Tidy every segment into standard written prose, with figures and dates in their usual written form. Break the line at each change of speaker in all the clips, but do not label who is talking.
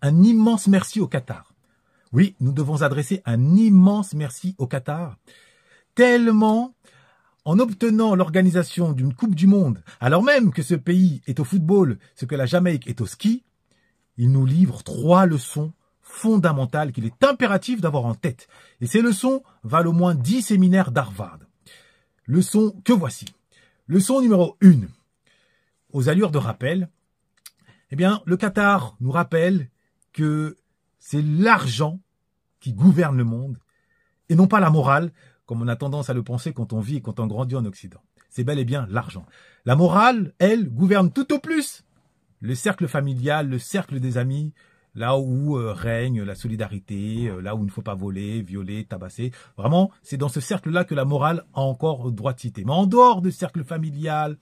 un immense merci au Qatar. Oui, nous devons adresser un immense merci au Qatar. Tellement, en obtenant l'organisation d'une Coupe du Monde, alors même que ce pays est au football, ce que la Jamaïque est au ski, il nous livre 3 leçons fondamentales qu'il est impératif d'avoir en tête. Et ces leçons valent au moins 10 séminaires d'Harvard. Leçon que voici. Leçon numéro 1. Aux allures de rappel, eh bien, le Qatar nous rappelle que c'est l'argent qui gouverne le monde et non pas la morale, comme on a tendance à le penser quand on vit et quand on grandit en Occident. C'est bel et bien l'argent. La morale, elle, gouverne tout au plus le cercle familial, le cercle des amis, là où règne la solidarité, là où il ne faut pas voler, violer, tabasser. Vraiment, c'est dans ce cercle-là que la morale a encore droit de citer. Mais en dehors du cercle familial,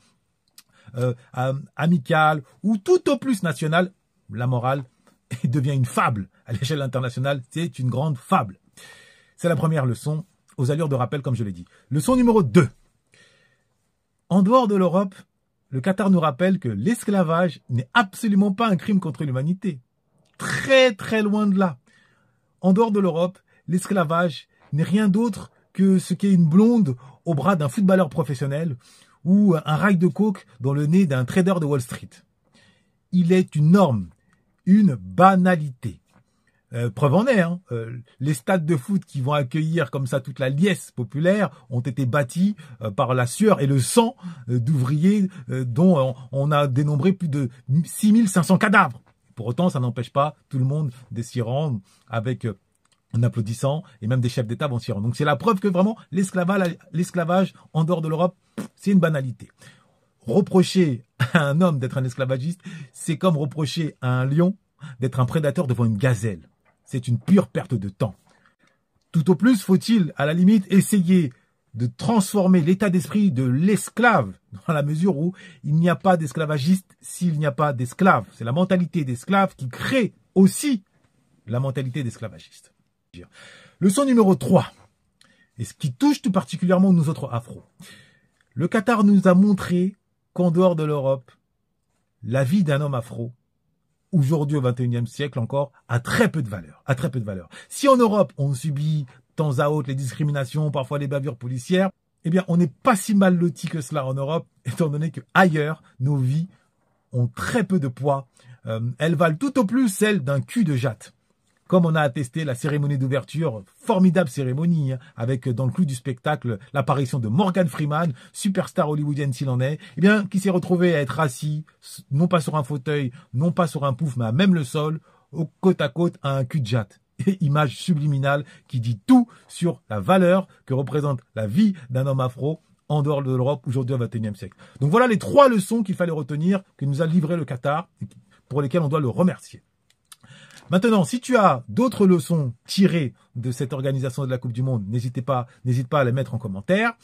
amical ou tout au plus national, la morale devient une fable. À l'échelle internationale, c'est une grande fable. C'est la première leçon, aux allures de rappel, comme je l'ai dit. Leçon numéro 2. En dehors de l'Europe, le Qatar nous rappelle que l'esclavage n'est absolument pas un crime contre l'humanité. Très très loin de là. En dehors de l'Europe, l'esclavage n'est rien d'autre que ce qu'est une blonde au bras d'un footballeur professionnel ou un rail de coke dans le nez d'un trader de Wall Street. Il est une norme, une banalité. Preuve en est, les stades de foot qui vont accueillir comme ça toute la liesse populaire ont été bâtis par la sueur et le sang d'ouvriers dont on a dénombré plus de 6500 cadavres. Pour autant, ça n'empêche pas tout le monde de s'y rendre avec en applaudissant, et même des chefs d'État vont s'y rendre. Donc c'est la preuve que vraiment l'esclavage en dehors de l'Europe, c'est une banalité. Reprocher à un homme d'être un esclavagiste, c'est comme reprocher à un lion d'être un prédateur devant une gazelle. C'est une pure perte de temps. Tout au plus faut-il, à la limite, essayer de transformer l'état d'esprit de l'esclave dans la mesure où il n'y a pas d'esclavagiste s'il n'y a pas d'esclave. C'est la mentalité d'esclave qui crée aussi la mentalité d'esclavagiste. Leçon numéro 3, et ce qui touche tout particulièrement nous autres afro. Le Qatar nous a montré qu'en dehors de l'Europe, la vie d'un homme afro, aujourd'hui au XXIe siècle encore, a très peu de valeur. Si en Europe, on subit temps à autre les discriminations, parfois les bavures policières, eh bien, on n'est pas si mal loti que cela en Europe, étant donné que ailleurs, nos vies ont très peu de poids. Elles valent tout au plus celles d'un cul de jatte. Comme on a attesté la cérémonie d'ouverture, formidable cérémonie, avec dans le clou du spectacle l'apparition de Morgan Freeman, superstar hollywoodienne s'il en est, eh bien, qui s'est retrouvé à être assis, non pas sur un fauteuil, non pas sur un pouf, mais à même le sol, côte à côte à un cul de jatte. Image subliminale qui dit tout sur la valeur que représente la vie d'un homme afro en dehors de l'Europe aujourd'hui au XXIe siècle. Donc voilà les 3 leçons qu'il fallait retenir, que nous a livré le Qatar, pour lesquelles on doit le remercier. Maintenant, si tu as d'autres leçons tirées de cette organisation de la Coupe du Monde, n'hésite pas à les mettre en commentaire.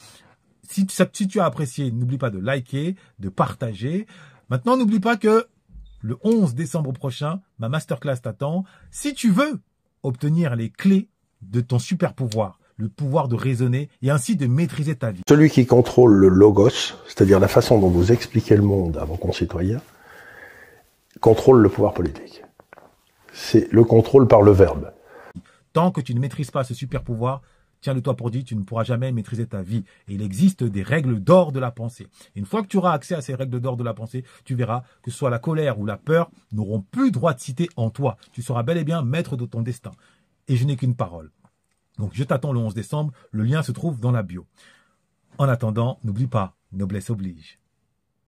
Si tu as apprécié, n'oublie pas de liker, de partager. Maintenant, n'oublie pas que le 11 décembre prochain, ma masterclass t'attend. Si tu veux obtenir les clés de ton super pouvoir, le pouvoir de raisonner et ainsi de maîtriser ta vie.
Celui qui contrôle le logos, c'est-à-dire la façon dont vous expliquez le monde à vos concitoyens, contrôle le pouvoir politique. C'est le contrôle par le verbe.
Tant que tu ne maîtrises pas ce super pouvoir, tiens-le-toi pour dit, tu ne pourras jamais maîtriser ta vie. Et il existe des règles d'or de la pensée. Et une fois que tu auras accès à ces règles d'or de la pensée, tu verras que soit la colère ou la peur n'auront plus droit de citer en toi. Tu seras bel et bien maître de ton destin. Et je n'ai qu'une parole. Donc je t'attends le 11 décembre, le lien se trouve dans la bio. En attendant, n'oublie pas, noblesse oblige.